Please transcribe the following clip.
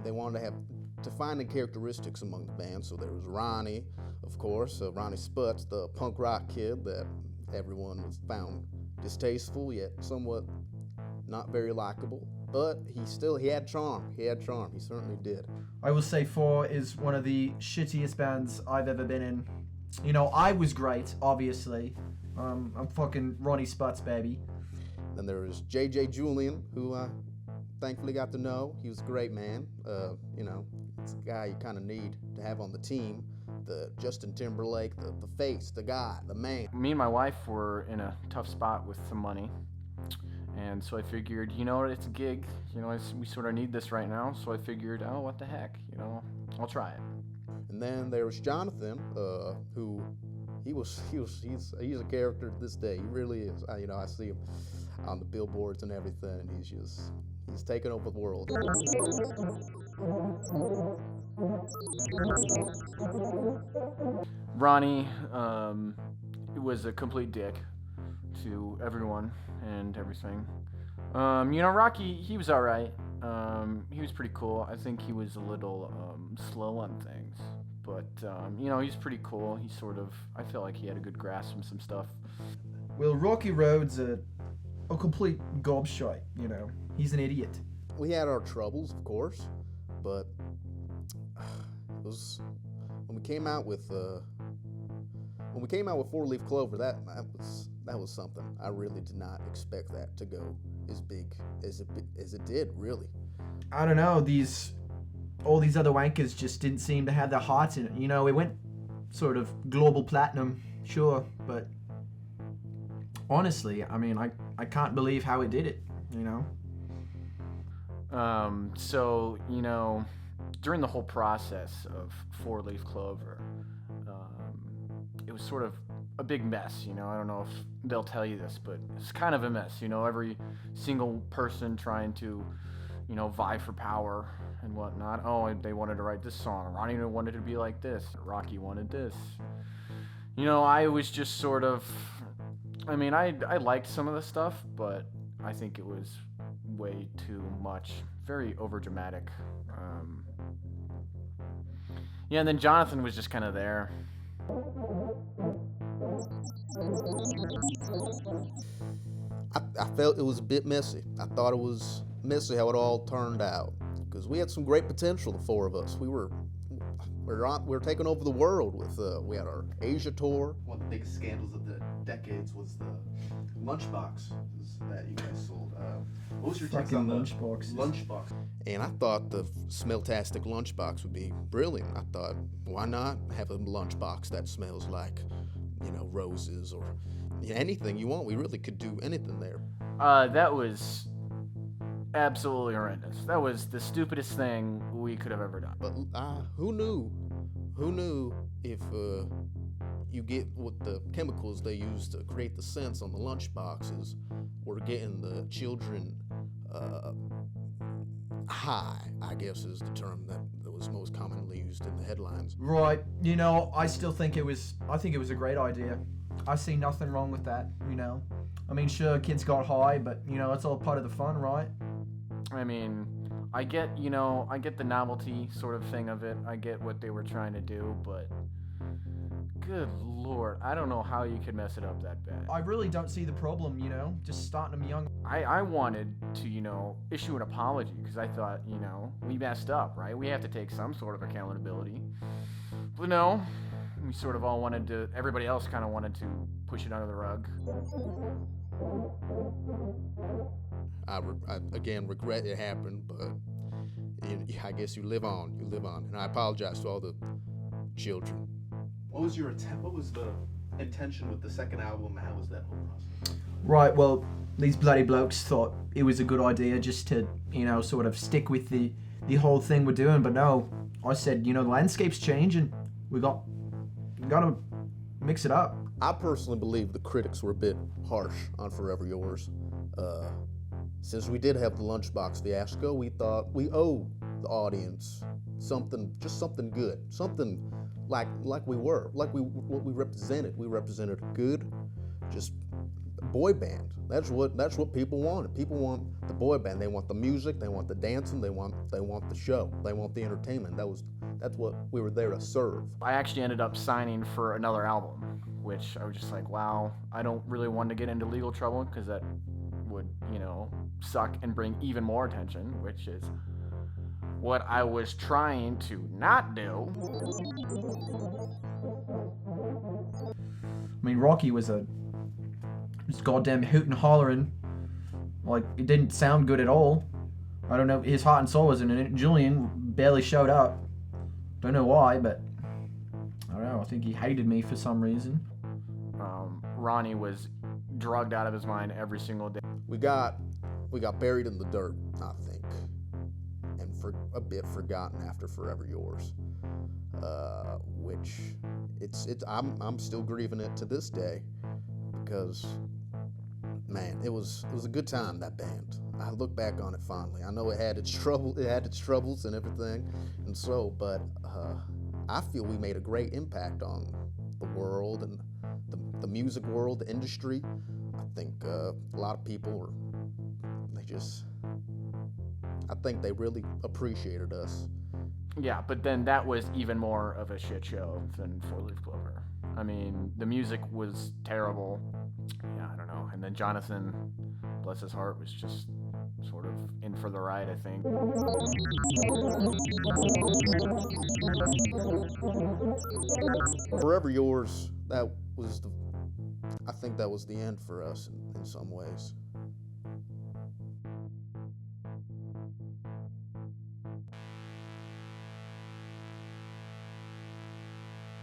they wanted to have defining characteristics among the band. So there was Ronnie, of course, Ronnie Sputz, the punk rock kid that everyone was found distasteful yet somewhat not very likable. But he had charm. He certainly did. I will say PHOUR is one of the shittiest bands I've ever been in. You know, I was great, obviously. I'm fucking Ronnie Sputz, baby. Then there was J.J. Julian, who I thankfully got to know. He was a great man. You know, it's a guy you kind of need to have on the team. The Justin Timberlake, the face, the guy, the man. Me and my wife were in a tough spot with some money. And so I figured, you know, it's a gig. You know, we sort of need this right now. So I figured, oh, what the heck, you know, I'll try it. And then there was Jonathan, who he's a character to this day. He really is. You know, I see him on the billboards and everything, and he's taken over the world. Ronnie was a complete dick to everyone and everything. You know, Rocky, he was all right. He was pretty cool. I think he was a little slow on things, but you know, he's pretty cool. He I feel like he had a good grasp on some stuff. Well, Rocky Road's a complete gobshite, you know. He's an idiot. We had our troubles, of course, but it was when we came out with 4-Leaf Clover. That was something. I really did not expect that to go as big as it did. Really, I don't know. All these other wankers just didn't seem to have their hearts in it. You know, it went sort of global platinum, sure, but honestly, I mean, I can't believe how it did it. You know. So, you know, during the whole process of 4-Leaf Clover, it was sort of a big mess, you know. I don't know if they'll tell you this, but it's kind of a mess, you know. Every single person trying to, you know, vie for power and whatnot. Oh, they wanted to write this song. Ronnie wanted to be like this. Rocky wanted this. You know, I was just sort of, I mean, I liked some of the stuff, but I think it was way too much, very overdramatic. Yeah, and then Jonathan was just kind of there. I felt it was a bit messy. I thought it was messy how it all turned out, because we had some great potential, the four of us. We were taking over the world with we had our Asia tour. One of the biggest scandals of the decades was the lunchbox that you guys sold. What was your take on the lunchbox? And I thought the Smelltastic lunchbox would be brilliant. I thought, why not have a lunchbox that smells like, you know, roses or anything you want? We really could do anything there. That was absolutely horrendous. That was the stupidest thing we could have ever done. But who knew? Who knew if you get what the chemicals they use to create the scents on the lunch boxes were getting the children high, I guess is the term that was most commonly used in the headlines. Right. You know, I think it was a great idea. I see nothing wrong with that, you know. I mean, sure, kids got high, but, you know, it's all part of the fun, right? I mean, I get the novelty sort of thing of it. I get what they were trying to do, but good Lord, I don't know how you could mess it up that bad. I really don't see the problem, you know, just starting them young. I wanted to, you know, issue an apology, because I thought, you know, we messed up, right? We have to take some sort of accountability. But no, we sort of all everybody else kind of wanted to push it under the rug. I again regret it happened, but I guess you live on, and I apologize to all the children. What was the intention with the second album? How was that whole process? Right, well, these bloody blokes thought it was a good idea just to, you know, sort of stick with the whole thing we're doing, but no, I said, you know, the landscape's changing. We got to mix it up. I personally believe the critics were a bit harsh on Forever Yours. Since we did have the lunchbox fiasco, we thought we owed the audience something good, something like what we represented. We represented good, just boy band. That's what people wanted. People want the boy band. They want the music. They want the dancing. They want the show. They want the entertainment. That's what we were there to serve. I actually ended up signing for another album, which I was just like, wow, I don't really want to get into legal trouble because that would, suck and bring even more attention, which is what I was trying to not do. I mean, Rocky was just goddamn hooting and hollering. Like, it didn't sound good at all. I don't know, his heart and soul wasn't in it. Julian barely showed up. Don't know why, but I don't know. I think he hated me for some reason. Ronnie was drugged out of his mind every single day. We got buried in the dirt, I think, and for a bit forgotten after Forever Yours, which I'm still grieving it to this day, because man, it was a good time, that band. I look back on it fondly. I know it had its troubles and everything, and so, but I feel we made a great impact on the world and the music world, the industry. I think a lot of people I think they really appreciated us. Yeah, but then that was even more of a shit show than Four Leaf Clover. I mean, the music was terrible. Yeah, I don't know. And then Jonathan, bless his heart, was just sort of in for the ride, I think. Forever Yours, I think that was the end for us in some ways.